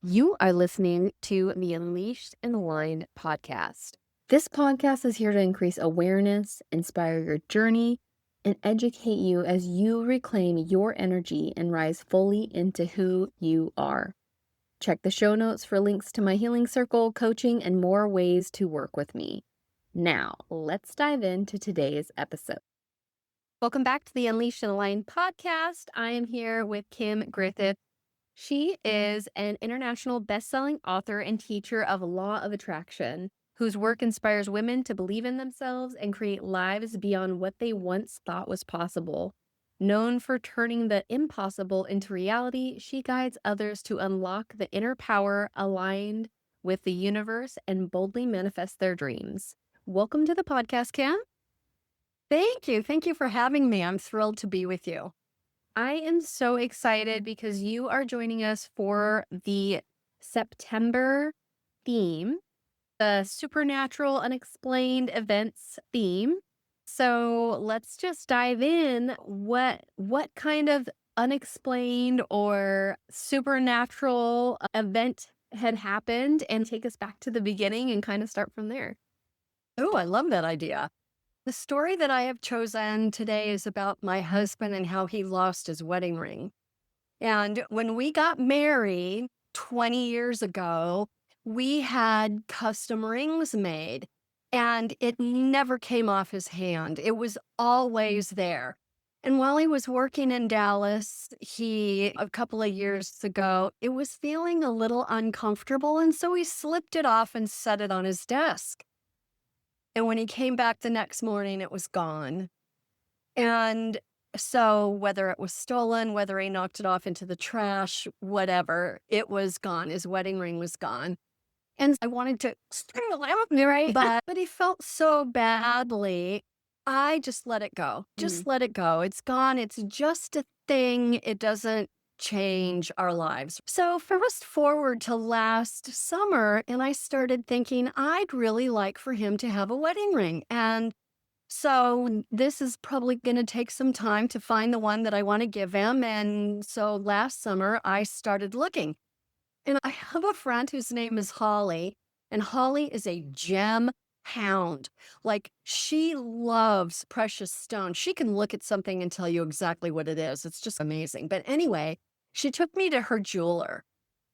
You are listening to the Unleashed and Aligned podcast. This podcast is here to increase awareness, inspire your journey, and educate you as you reclaim your energy and rise fully into who you are. Check the show notes for links to my healing circle, coaching, and more ways to work with me. Now, let's dive into today's episode. Welcome back to the Unleashed and Aligned podcast. I am here with Kim Griffith. She is an international best-selling author and teacher of law of attraction, whose work inspires women to believe in themselves and create lives beyond what they once thought was possible. Known for turning the impossible into reality, she guides others to unlock the inner power aligned with the universe and boldly manifest their dreams. Welcome to the podcast, Kim. Thank you. Thank you for having me. I'm thrilled to be with you. I am so excited because you are joining us for the September theme, the supernatural unexplained events theme. So let's just dive in. What kind of unexplained or supernatural event had happened, and take us back to the beginning and kind of start from there. Oh, I love that idea. The story that I have chosen today is about my husband and how he lost his wedding ring. And when we got married 20 years ago, we had custom rings made, and it never came off his hand. It was always there. And while he was working in Dallas, a couple of years ago, it was feeling a little uncomfortable. And so he slipped it off and set it on his desk. And when he came back the next morning, it was gone. And so whether it was stolen, whether he knocked it off into the trash, whatever, it was gone. His wedding ring was gone. And I wanted to strangle him, right? But he felt so badly. I just let it go. Just let it go. It's gone. It's just a thing. It doesn't change our lives. So fast forward to last summer, and I started thinking I'd really like for him to have a wedding ring. And so this is probably going to take some time to find the one that I want to give him. And so last summer, I started looking. And I have a friend whose name is Holly, and Holly is a gem hound. Like, she loves precious stones. She can look at something and tell you exactly what it is. It's just amazing. But anyway, she took me to her jeweler.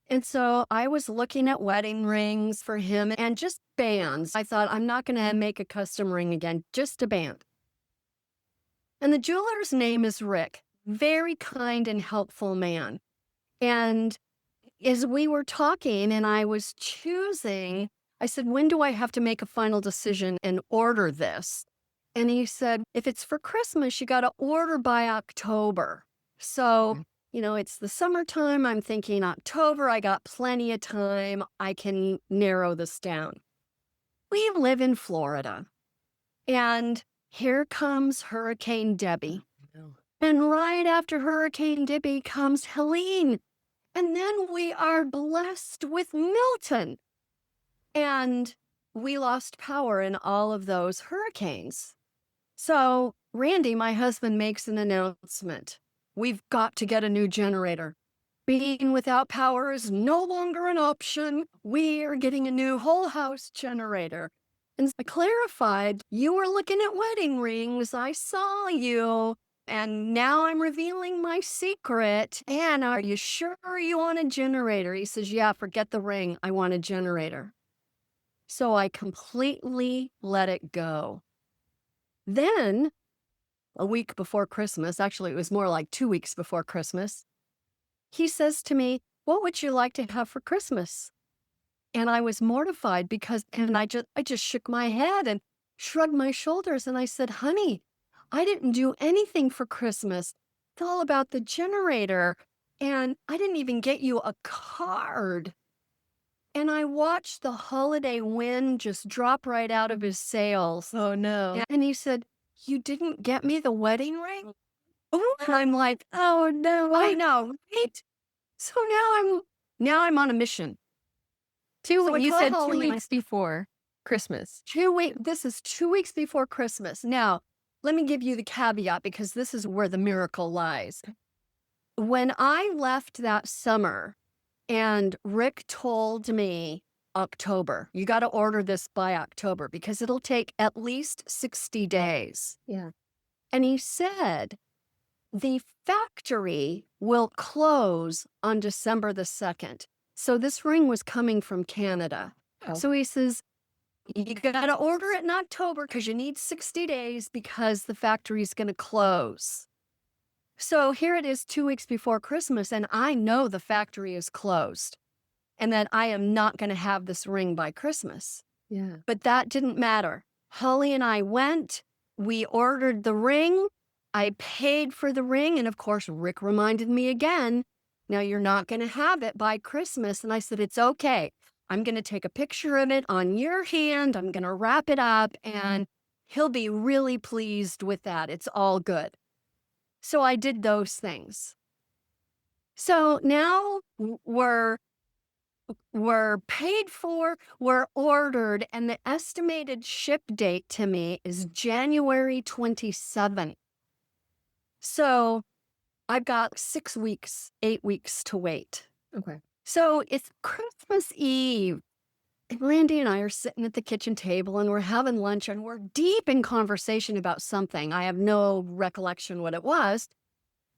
And so I was looking at wedding rings for him and just bands. I thought, I'm not going to make a custom ring again, just a band. And the jeweler's name is Rick, very kind and helpful man. And as we were talking and I was choosing, I said, when do I have to make a final decision and order this? And he said, if it's for Christmas, you got to order by October. So, it's the summertime. I'm thinking October, I got plenty of time. I can narrow this down. We live in Florida, and here comes Hurricane Debbie. And right after Hurricane Debbie comes Helene. And then we are blessed with Milton. And we lost power in all of those hurricanes. So Randy, my husband, makes an announcement. We've got to get a new generator. Being without power is no longer an option. We are getting a new whole house generator. And I clarified, you were looking at wedding rings. I saw you. And now I'm revealing my secret. And are you sure you want a generator? He says, yeah, forget the ring. I want a generator. So I completely let it go. Then, a week before Christmas, actually it was more like 2 weeks before Christmas, he says to me, what would you like to have for Christmas? And I was mortified and I just shook my head and shrugged my shoulders. And I said, honey, I didn't do anything for Christmas. It's all about the generator. And I didn't even get you a card. And I watched the holiday wind just drop right out of his sails. Oh, no. And he said, you didn't get me the wedding ring? And I'm like, oh, no, I know, right? So now I'm on a mission. You said 2 Holly, weeks before Christmas. This is 2 weeks before Christmas. Now, let me give you the caveat because this is where the miracle lies. When I left that summer, And Rick told me October. You got to order this by October because it'll take at least 60 days. Yeah. And he said, the factory will close on December the 2nd. So this ring was coming from Canada. Oh. So he says, you got to order it in October because you need 60 days because the factory is going to close. So here it is 2 weeks before Christmas, and I know the factory is closed and that I am not going to have this ring by Christmas. Yeah. But that didn't matter. Holly and I went, we ordered the ring, I paid for the ring, and of course, Rick reminded me again, now you're not going to have it by Christmas. And I said, it's okay. I'm going to take a picture of it on your hand. I'm going to wrap it up, and he'll be really pleased with that. It's all good. So I did those things. So now we're paid for, we're ordered, and the estimated ship date to me is January 27th. So I've got 6 weeks, 8 weeks to wait. Okay. So it's Christmas Eve. And Randy and I are sitting at the kitchen table and we're having lunch and we're deep in conversation about something. I have no recollection what it was.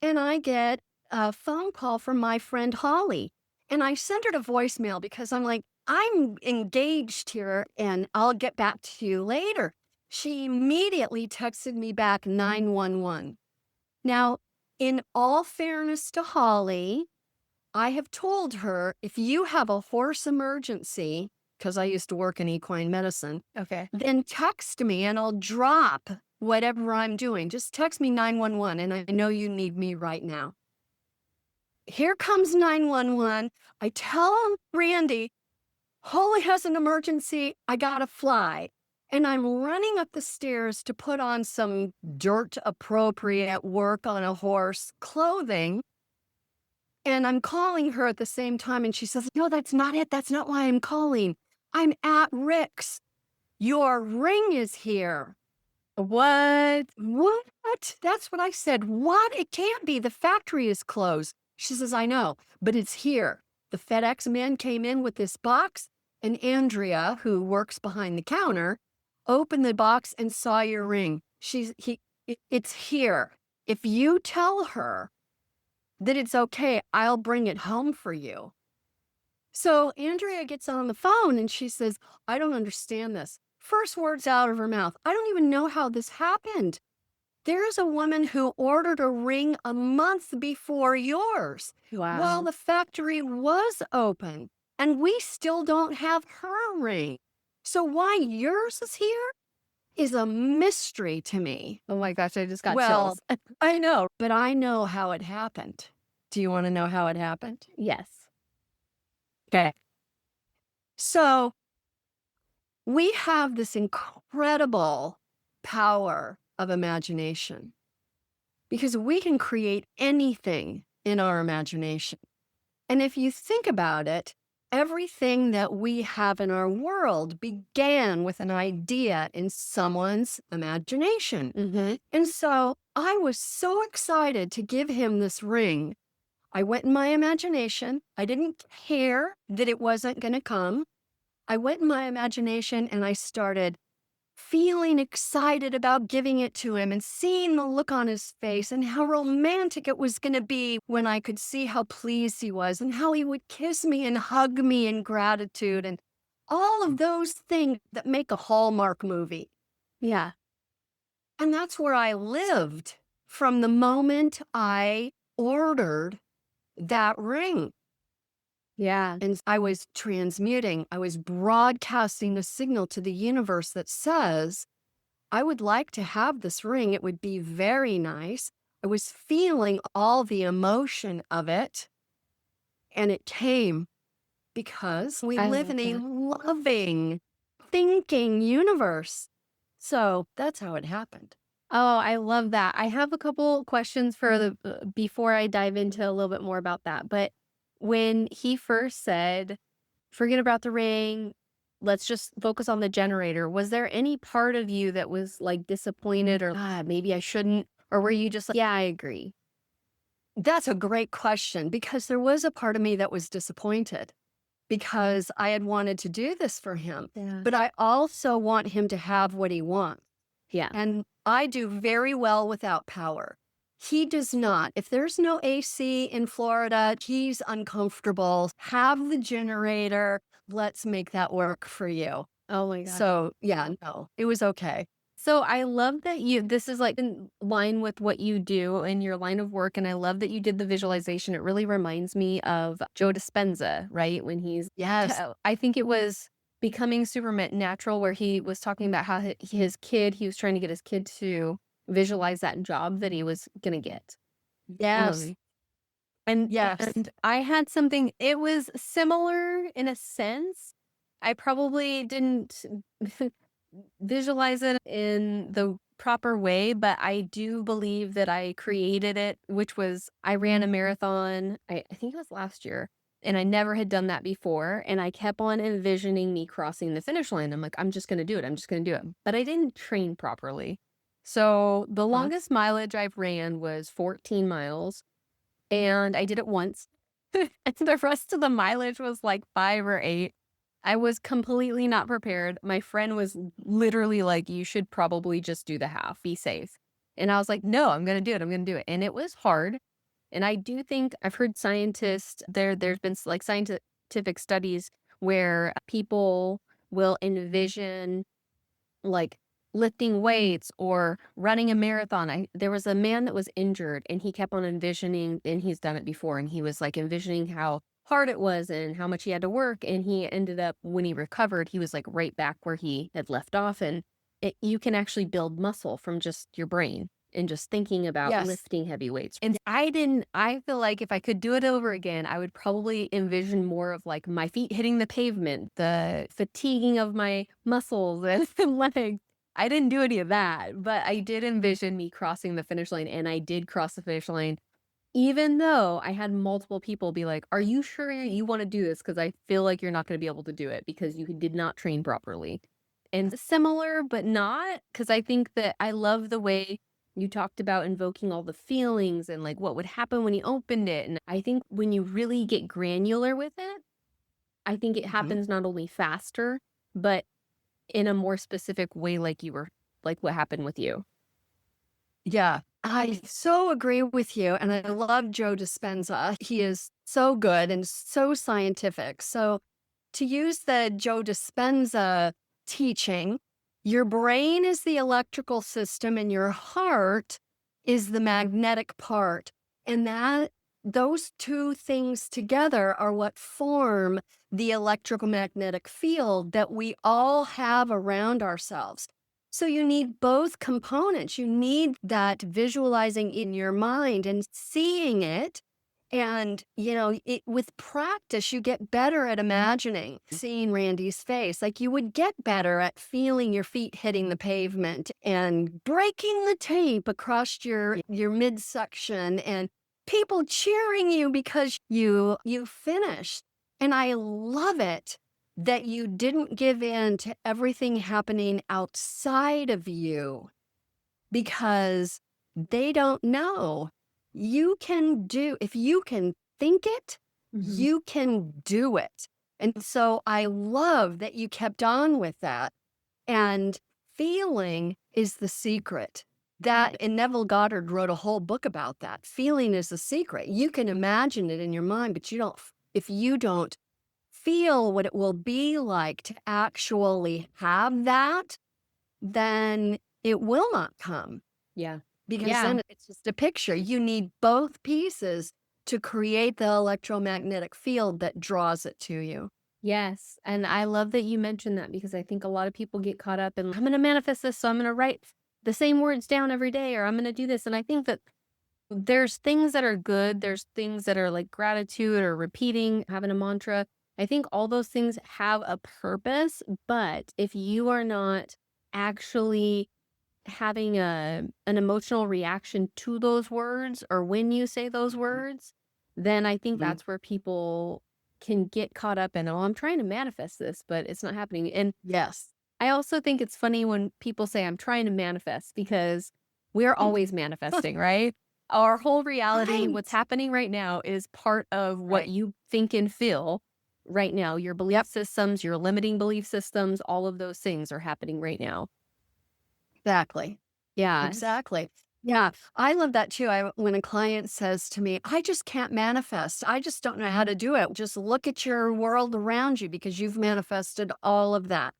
And I get a phone call from my friend Holly. And I sent her a voicemail because I'm like, I'm engaged here and I'll get back to you later. She immediately texted me back 911. Now, in all fairness to Holly, I have told her if you have a horse emergency, because I used to work in equine medicine, Okay. then text me and I'll drop whatever I'm doing. Just text me 911 and I know you need me right now. Here comes 911. I tell Randy, Holly has an emergency. I gotta fly. And I'm running up the stairs to put on some dirt appropriate work on a horse clothing. And I'm calling her at the same time. And she says, no, that's not it. That's not why I'm calling. I'm at Rick's. Your ring is here. What? What? That's what I said. What? It can't be. The factory is closed. She says, I know, but it's here. The FedEx man came in with this box, and Andrea, who works behind the counter, opened the box and saw your ring. It's here. If you tell her that it's okay, I'll bring it home for you. So Andrea gets on the phone and she says, I don't understand this. First words out of her mouth, I don't even know how this happened. There's a woman who ordered a ring a month before yours. Wow. While the factory was open, and we still don't have her ring. So why yours is here is a mystery to me. Oh my gosh, I just got Well, chills. I know, but I know how it happened. Do you want to know how it happened? Yes. Okay. So we have this incredible power of imagination because we can create anything in our imagination. And if you think about it, everything that we have in our world began with an idea in someone's imagination. Mm-hmm. And so I was so excited to give him this ring. I went in my imagination. I didn't care that it wasn't going to come. I went in my imagination and I started feeling excited about giving it to him and seeing the look on his face and how romantic it was going to be when I could see how pleased he was and how he would kiss me and hug me in gratitude and all of those things that make a Hallmark movie. Yeah. And that's where I lived from the moment I ordered that ring. Yeah. And I was transmuting, I was broadcasting a signal to the universe that says, I would like to have this ring. It would be very nice. I was feeling all the emotion of it. And it came because we I live love in a that. loving, thinking universe. So that's how it happened. Oh, I love that. I have a couple questions for the before I dive into a little bit more about that. But when he first said, forget about the ring, let's just focus on the generator, was there any part of you that was like disappointed or maybe I shouldn't? Or were you just like, yeah, I agree? That's a great question because there was a part of me that was disappointed because I had wanted to do this for him, Yeah. but I also want him to have what he wants. Yeah. And I do very well without power. He does not. If there's no AC in Florida, he's uncomfortable. Have the generator. Let's make that work for you. Oh my gosh. So, yeah, no, it was okay. So I love that this is like in line with what you do in your line of work. And I love that you did the visualization. It really reminds me of Joe Dispenza, right? When Yes. I think it was Becoming Supernatural, where he was talking about how he was trying to get his kid to visualize that job that he was going to get. Yes. Um, and Yes. I had something, it was similar in a sense. I probably didn't visualize it in the proper way, but I do believe that I created it, which was I ran a marathon, I think it was last year, and I never had done that before. And I kept on envisioning me crossing the finish line. I'm like, I'm just going to do it. I'm just going to do it. But I didn't train properly. So the Huh? longest mileage I've ran was 14 miles, and I did it once. And the rest of the mileage was like 5 or 8. I was completely not prepared. My friend was literally like, you should probably just do the half, be safe. And I was like, no, I'm going to do it. I'm going to do it. And it was hard. And I do think I've heard scientists there's been like scientific studies where people will envision like lifting weights or running a marathon. There was a man that was injured and he kept on envisioning, and he's done it before, and he was like envisioning how hard it was and how much he had to work, and he ended up, when he recovered, he was like right back where he had left off. And you can actually build muscle from just your brain and just thinking about Yes. lifting heavy weights. And I feel like if I could do it over again, I would probably envision more of like my feet hitting the pavement, the fatiguing of my muscles and legs. I didn't do any of that, but I did envision me crossing the finish line, and I did cross the finish line, even though I had multiple people be like, "Are you sure you want to do this? Because I feel like you're not going to be able to do it because you did not train properly." And similar, but not, because I think that I love the way you talked about invoking all the feelings and like what would happen when you opened it. And I think when you really get granular with it, I think it Mhm. happens not only faster, but in a more specific way, like what happened with you. Yeah, I so agree with you. And I love Joe Dispenza. He is so good and so scientific. So, to use the Joe Dispenza teaching, your brain is the electrical system and your heart is the magnetic part. And those two things together are what form the electrical magnetic field that we all have around ourselves. So you need both components. You need that visualizing in your mind and seeing it. And, with practice, you get better at imagining, seeing Randy's face. Like you would get better at feeling your feet hitting the pavement and breaking the tape across your midsection and people cheering you because you finished. And I love it that you didn't give in to everything happening outside of you because they don't know. If you can think it, Hmm. you can do it. And so I love that you kept on with that. And feeling is the secret. And Neville Goddard wrote a whole book about that. Feeling is the secret. You can imagine it in your mind, but if you don't feel what it will be like to actually have that, then it will not come Yeah. because Yeah. then it's just a picture. You need both pieces to create the electromagnetic field that draws it to you. Yes. And I love that you mentioned that, because I think a lot of people get caught up in, I'm going to manifest this. So I'm going to write the same words down every day, or I'm going to do this. And I think that there's things that are good. There's things that are like gratitude or repeating, having a mantra. I think all those things have a purpose. But if you are not actually having an emotional reaction to those words, or when you say those words, then I think Mhm. that's where people can get caught up in, oh, I'm trying to manifest this, but it's not happening. And Yes. I also think it's funny when people say I'm trying to manifest, because we're always manifesting, right? Our whole reality, Right. what's happening right now is part of what Right. you think and feel right now. Your belief Yep. systems, your limiting belief systems, all of those things are happening right now. Exactly. Yeah. Exactly. Yeah, I love that too. When a client says to me, I just can't manifest. I just don't know how to do it. Just look at your world around you because you've manifested all of that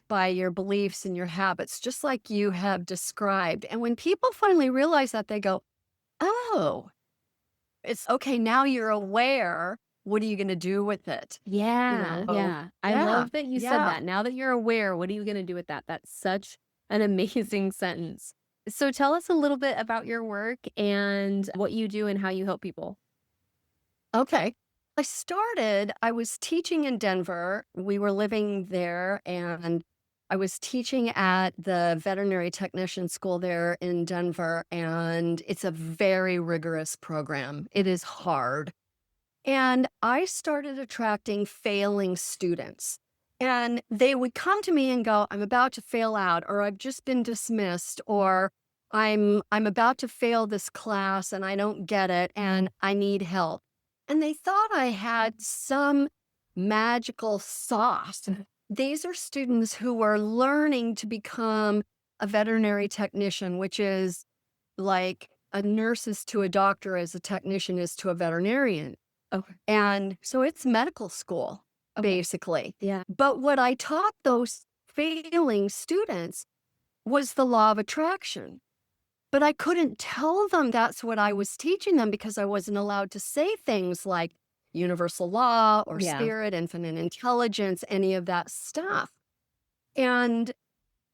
by your beliefs and your habits, just like you have described. And when people finally realize that, they go, oh, it's okay. Now you're aware. What are you going to do with it? You Yeah, know? yeah. I Yeah. love that you said Yeah. that. Now that you're aware, what are you gonna do with that? That's such an amazing sentence. So tell us a little bit about your work and what you do and how you help people. Okay. I was teaching in Denver. We were living there, and I was teaching at the veterinary technician school there in Denver. And it's a very rigorous program, it is hard. And I started attracting failing students. And they would come to me and go, I'm about to fail out, or I've just been dismissed, or I'm about to fail this class and I don't get it and I need help. And they thought I had some magical sauce. These are students who were learning to become a veterinary technician, which is like a nurse is to a doctor as a technician is to a veterinarian. Okay. And so it's medical school, Okay. basically. Yeah. But what I taught those failing students was the law of attraction. But I couldn't tell them that's what I was teaching them because I wasn't allowed to say things like universal law or Yeah. spirit, infinite intelligence, any of that stuff. And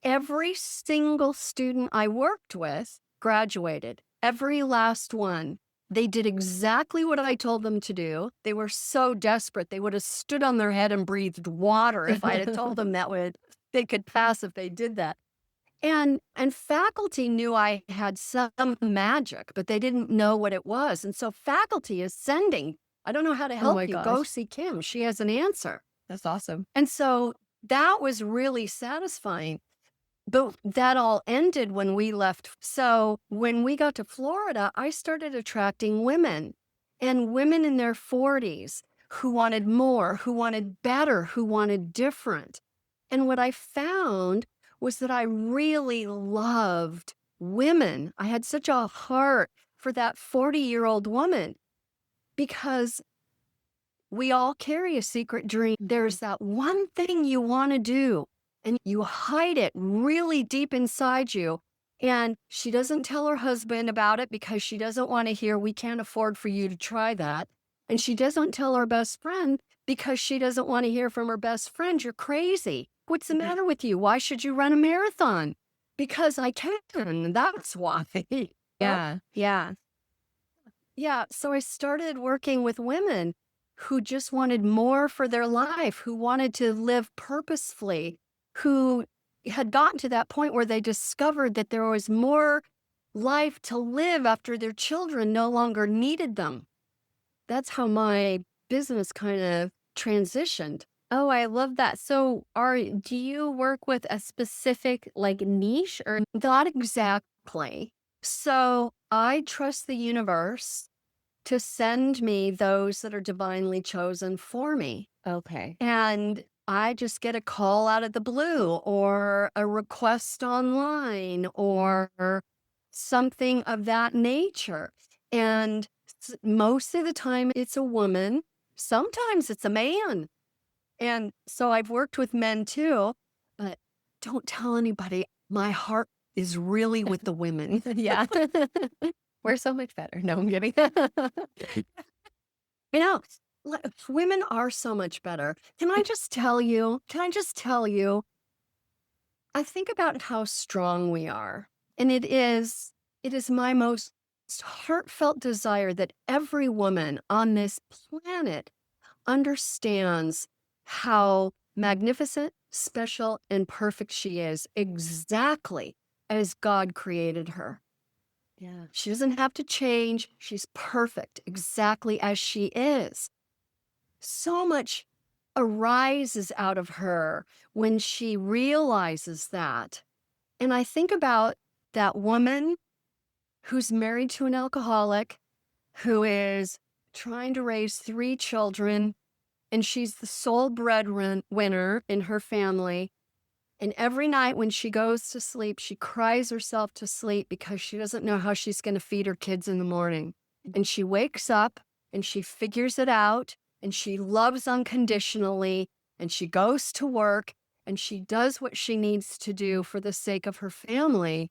every single student I worked with graduated, every last one. They did exactly what I told them to do. They were so desperate. They would have stood on their head and breathed water if I had told them they could pass if they did that. And faculty knew I had some magic, but they didn't know what it was. And so faculty is sending, I don't know how to Oh help my you. Go gosh. see Kim. She has an answer. That's awesome. And so that was really satisfying. But that all ended when we left. So when we got to Florida, I started attracting women and women in their 40s who wanted more, who wanted better, who wanted different. And what I found was that I really loved women. I had such a heart for that 40-year-old woman because we all carry a secret dream. There's that one thing you want to do, and you hide it really deep inside you. And she doesn't tell her husband about it because she doesn't want to hear, we can't afford for you to try that. And she doesn't tell her best friend because she doesn't want to hear from her best friend, you're crazy. What's the matter with you? Why should you run a marathon? Because I can. That's why. Well, Yeah. Yeah. yeah, so I started working with women who just wanted more for their life, who wanted to live purposefully, who had gotten to that point where they discovered that there was more life to live after their children no longer needed them. That's how my business kind of transitioned. Oh, I love that. So do you work with a specific like niche or Not exactly. So I trust the universe to send me those that are divinely chosen for me. okay. And I just get a call out of the blue or a request online or something of that nature. And most of the time it's a woman, sometimes it's a man. And so I've worked with men too, but don't tell anybody. My heart is really with the women. Yeah. We're so much better. No, I'm kidding. You know, women are so much better. Can I just tell you? Can I just tell you? I think about how strong we are. And it is my most heartfelt desire that every woman on this planet understands how magnificent, special, and perfect she is, exactly as God created her. Yeah. She doesn't have to change. She's perfect exactly as she is. So much arises out of her when she realizes that. And I think about that woman who's married to an alcoholic, who is trying to raise 3 children, and she's the sole breadwinner in her family. And every night when she goes to sleep, she cries herself to sleep because she doesn't know how she's going to feed her kids in the morning. And she wakes up and she figures it out and she loves unconditionally and she goes to work and she does what she needs to do for the sake of her family.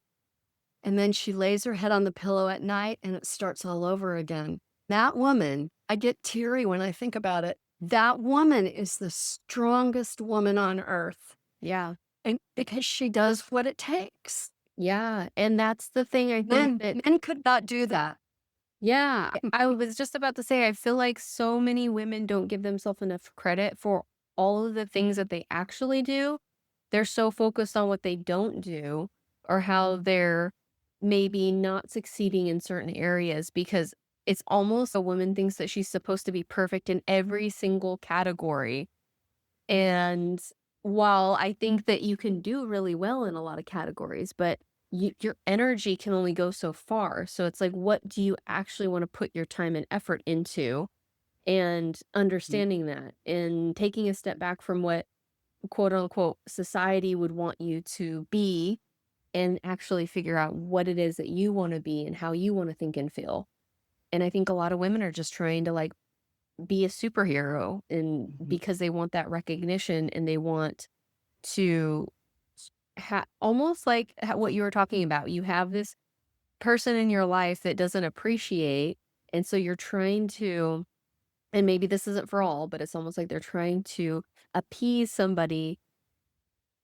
And then she lays her head on the pillow at night and it starts all over again. That woman, I get teary when I think about it. That woman is the strongest woman on earth. Yeah. And because she does what it takes. Yeah. And that's the thing I think that, Men could not do that. yeah, I was just about to say, I feel like so many women don't give themselves enough credit for all of the things that they actually do. They're so focused on what they don't do or how they're maybe not succeeding in certain areas because it's almost a woman thinks that she's supposed to be perfect in every single category. And while I think that you can do really well in a lot of categories, but your energy can only go so far. So it's like, what do you actually want to put your time and effort into? And understanding that and taking a step back from what quote unquote society would want you to be and actually figure out what it is that you want to be and how you want to think and feel. And I think a lot of women are just trying to like be a superhero and because they want that recognition and they want to almost like what you were talking about. You have this person in your life that doesn't appreciate. And so you're trying to, and maybe this isn't for all, but it's almost like they're trying to appease somebody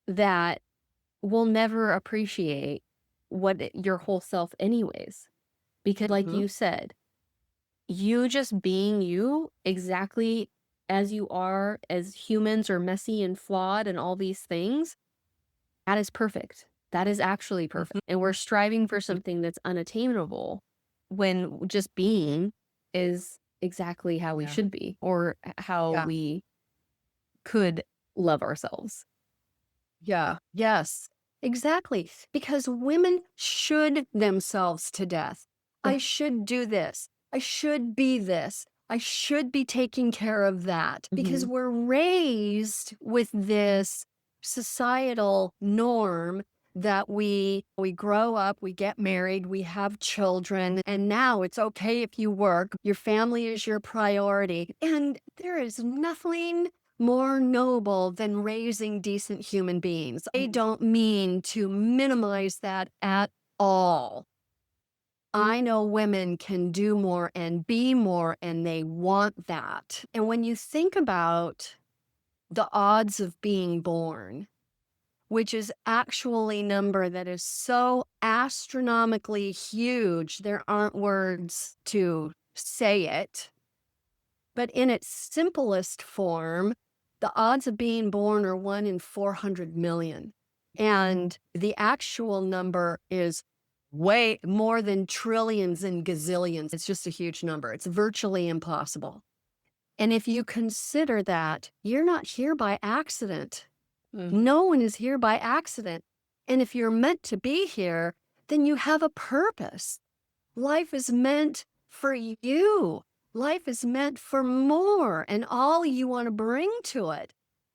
that will never appreciate your whole self anyways. Because like you said, you just being you exactly as you are, as humans are messy and flawed and all these things, that is perfect. That is actually perfect. And we're striving for something that's unattainable when just being is exactly how we should be or how Yeah. we could love ourselves. Yeah. Yes. Exactly. Because women should themselves to death. I should do this. I should be this. I should be taking care of that. Because we're raised with this societal norm that we grow up, we get married, we have children, and now it's okay if you work. Your family is your priority. And there is nothing more noble than raising decent human beings. I don't mean to minimize that at all. I know women can do more and be more, and they want that. And when you think about the odds of being born, which is actually a number that is so astronomically huge, there aren't words to say it. But in its simplest form, the odds of being born are 1 in 400 million. And the actual number is way more than trillions and gazillions. It's just a huge number. It's virtually impossible. And if you consider that, you're not here by accident. No one is here by accident. And if you're meant to be here, then you have a purpose. Life is meant for you. Life is meant for more and all you want to bring to it.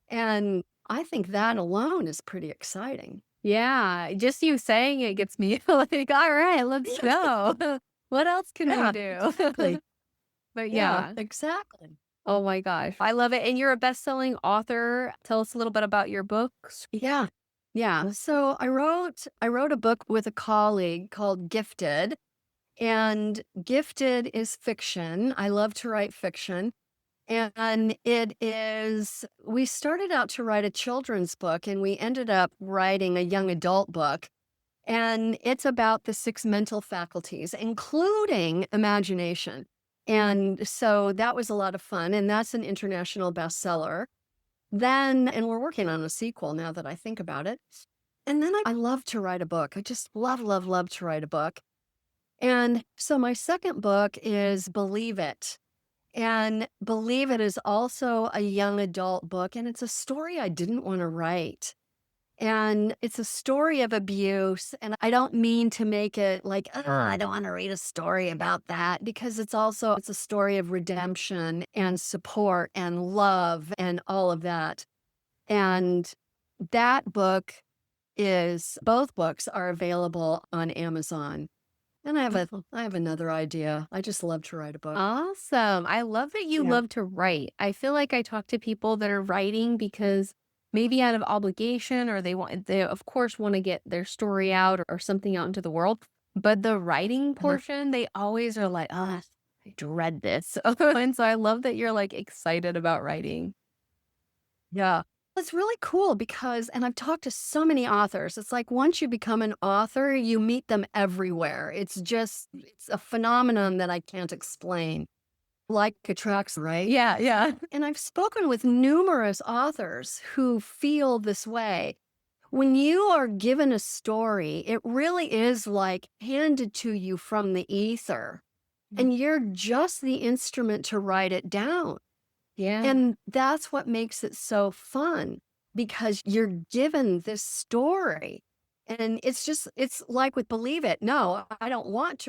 And I think that alone is pretty exciting. Yeah, just you saying it gets me like, all right, let's go. What else can we do? Exactly. But Yeah, yeah. exactly. Oh my gosh. I love it. And you're a best-selling author. Tell us a little bit about your books. Yeah. Yeah. So I wrote a book with a colleague called Gifted. And Gifted is fiction. I love to write fiction. And we started out to write a children's book and we ended up writing a young adult book. And it's about the 6 mental faculties, including imagination. And so that was a lot of fun. And that's an international bestseller. And we're working on a sequel now that I think about it. And then I love to write a book. I just love, love, love to write a book. And so my second book is Believe It. And Believe It is also a young adult book. And it's a story I didn't want to write. And it's a story of abuse. And I don't mean to make it like, oh, I don't want to read a story about that, because it's a story of redemption and support and love and all of that. And that book is both books are available on Amazon. And I have another idea. I just love to write a book. Awesome. I love that you Yeah. love to write. I feel like I talk to people that are writing because maybe out of obligation or they of course want to get their story out or something out into the world. But the writing Uh-huh. portion, they always are like, ah, I dread this. And so I love that you're like excited about writing. Yeah. It's really cool because, and I've talked to so many authors. It's like once you become an author, you meet them everywhere. It's a phenomenon that I can't explain. Like attracts, right? Yeah, yeah. And I've spoken with numerous authors who feel this way. When you are given a story, it really is like handed to you from the ether, Mm. and you're just the instrument to write it down. Yeah. And that's what makes it so fun, because you're given this story. And it's like with Believe It. No, I don't want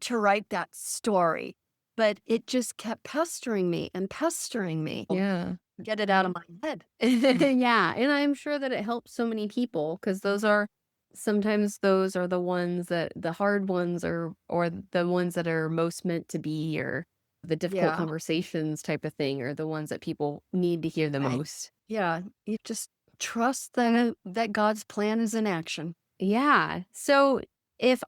to write that story. But it just kept pestering me and pestering me. Yeah. Get it out of my head. Yeah, and I'm sure that it helps so many people because those are the ones that the hard ones or the ones that are most meant to be or the difficult Yeah. conversations type of thing are the ones that people need to hear the Right. most. Yeah. You just trust that God's plan is in action. Yeah. So if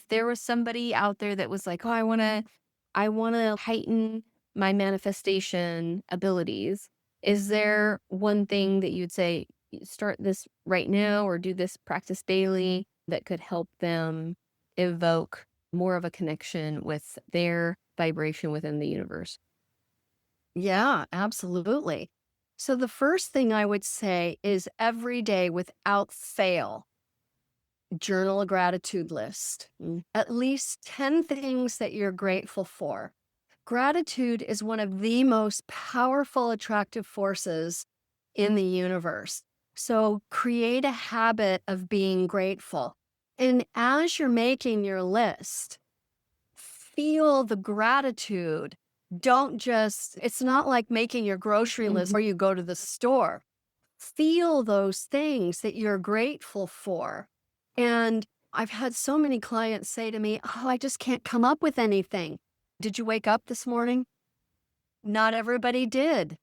there was somebody out there that was like, "Oh, I want to heighten my manifestation abilities." Is there one thing that you'd say, Start this right now or do this practice daily" that could help them evoke more of a connection with their vibration within the universe? Yeah, absolutely. So the first thing I would say is every day without fail, journal a gratitude list. Mm. At least 10 things that you're grateful for. Gratitude is one of the most powerful attractive forces in the universe. So create a habit of being grateful. And as you're making your list, feel the gratitude. Don't just, it's not like making your grocery list Mhm. where you go to the store. Feel those things that you're grateful for. And I've had so many clients say to me, oh, I just can't come up with anything. Did you wake up this morning? Not everybody did.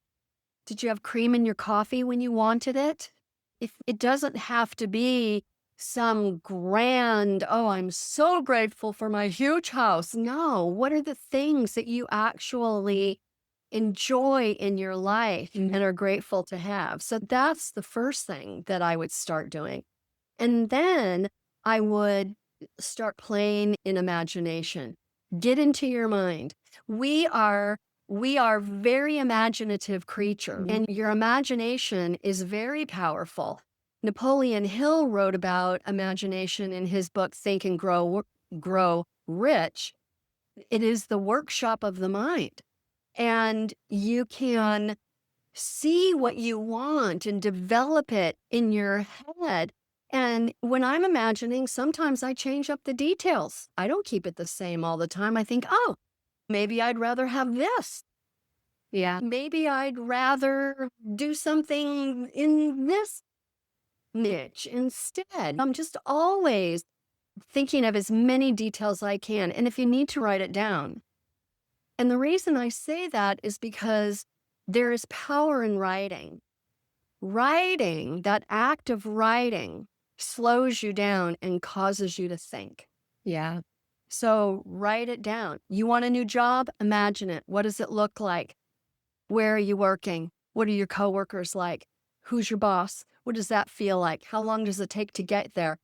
Did you have cream in your coffee when you wanted it? If it doesn't have to be some grand, oh, I'm so grateful for my huge house. No, what are the things that you actually enjoy in your life and are grateful to have? So that's the first thing that I would start doing. And then I would start playing in imagination. Get into your mind. We are we are very imaginative creature, Mhm. and your imagination is very powerful. Napoleon Hill wrote about imagination in his book Think and Grow Rich. It is the workshop of the mind. And you can see what you want and develop it in your head. And when I'm imagining, sometimes I change up the details. I don't keep it the same all the time. I think, oh, maybe I'd rather have this. Yeah. Maybe I'd rather do something in this niche instead. I'm just always thinking of as many details I can. And if you need to write it down. And the reason I say that is because there is power in writing. Writing, that act of writing, slows you down and causes you to think. Yeah. So write it down. You want a new job? Imagine it. What does it look like? Where are you working? What are your coworkers like? Who's your boss? What does that feel like? How long does it take to get there?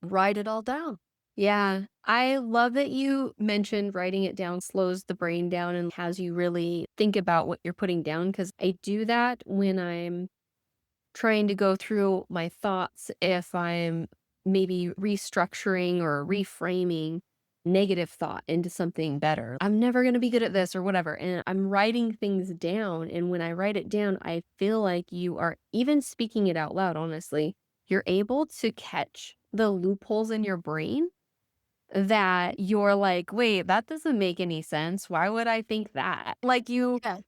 Write it all down. Yeah, I love that you mentioned writing it down slows the brain down and has you really think about what you're putting down. Because I do that when I'm trying to go through my thoughts if I'm maybe restructuring or reframing. negative thought into something better. I'm never going to be good at this or whatever. And I'm writing things down. And when I write it down, I feel like you are even speaking it out loud, honestly. You're able to catch the loopholes in your brain that you're like, wait, that doesn't make any sense. Why would I think that? Like Yeah.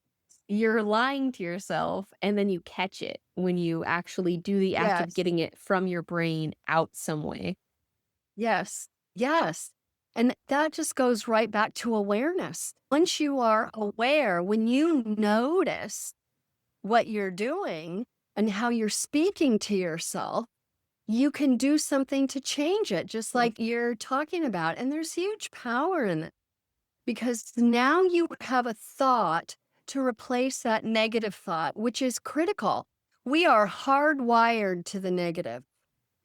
you're lying to yourself and then you catch it when you actually do the act of Yes. getting it from your brain out some way. Yes. Yes. And that just goes right back to awareness. Once you are aware, when you notice what you're doing and how you're speaking to yourself, you can do something to change it, just Mm. like you're talking about. And there's huge power in it because now you have a thought to replace that negative thought, which is critical. We are hardwired to the negative.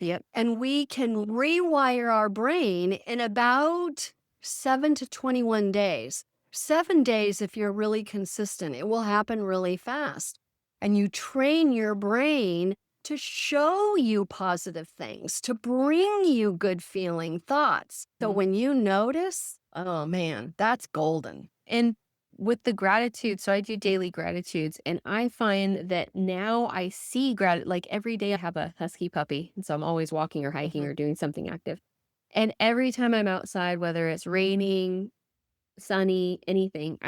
Yep. And we can rewire our brain in about 7 to 21 days. 7 days, if you're really consistent, it will happen really fast. And you train your brain to show you positive things, to bring you good feeling thoughts. So Mm. when you notice, oh man, that's golden. And with the gratitude, so I do daily gratitudes, and I find that now I see like every day I have a husky puppy. And so I'm always walking or hiking Mhm. or doing something active. And every time I'm outside, whether it's raining, sunny, anything,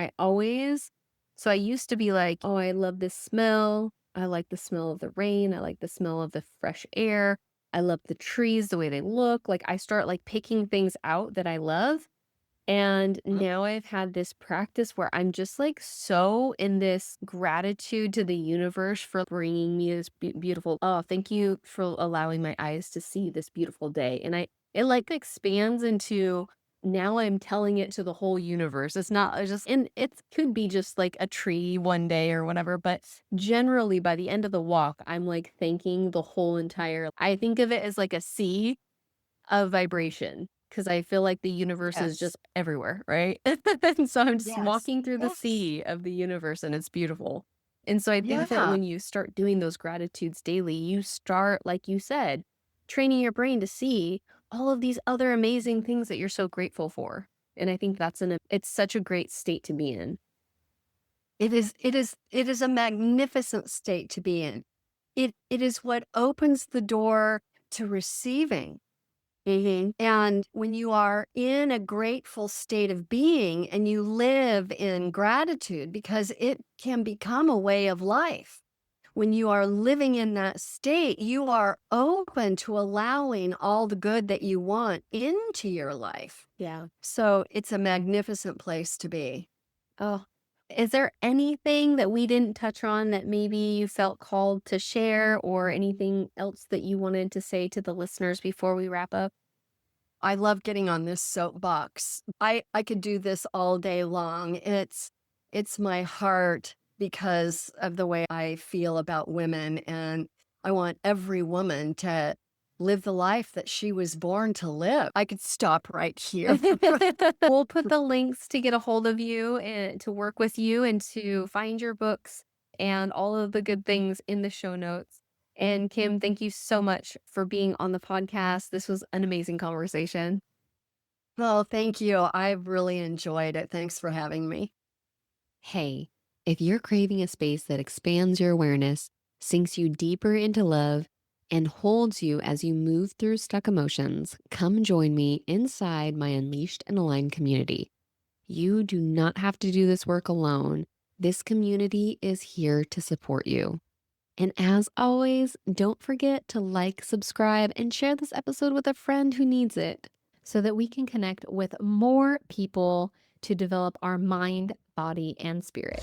so I used to be like, oh, I love this smell. I like the smell of the rain. I like the smell of the fresh air. I love the trees, the way they look. Like I start like picking things out that I love. And now I've had this practice where I'm just like so in this gratitude to the universe for bringing me this beautiful, oh, thank you for allowing my eyes to see this beautiful day. And it like expands into now I'm telling it to the whole universe. It's not just, and it could be just like a tree one day or whatever, but generally by the end of the walk, I'm like thanking the whole entire, I think of it as like a sea of vibration, because I feel like the universe is Yes. just everywhere, right? And so I'm just Yes. walking through the Yes. sea of the universe, and it's beautiful. And so I think that Yeah. when you start doing those gratitudes daily, you start, like you said, training your brain to see all of these other amazing things that you're so grateful for. And I think it's such a great state to be in. It is a magnificent state to be in. It is what opens the door to receiving. And when you are in a grateful state of being and you live in gratitude, because it can become a way of life. When you are living in that state, you are open to allowing all the good that you want into your life. Yeah. So it's a magnificent place to be. Oh, is there anything that we didn't touch on that maybe you felt called to share, or anything else that you wanted to say to the listeners before we wrap up? I love getting on this soapbox. I could do this all day long. It's my heart because of the way I feel about women, and I want every woman to live the life that she was born to live. I could stop right here. We'll put the links to get a hold of you and to work with you and to find your books and all of the good things in the show notes. And Kim, thank you so much for being on the podcast. This was an amazing conversation. Well, thank you. I've really enjoyed it. Thanks for having me. Hey, if you're craving a space that expands your awareness, sinks you deeper into love, and holds you as you move through stuck emotions, come join me inside my Unleashed and Aligned community. You do not have to do this work alone. This community is here to support you. And as always, don't forget to like, subscribe, and share this episode with a friend who needs it so that we can connect with more people to develop our mind, body, and spirit.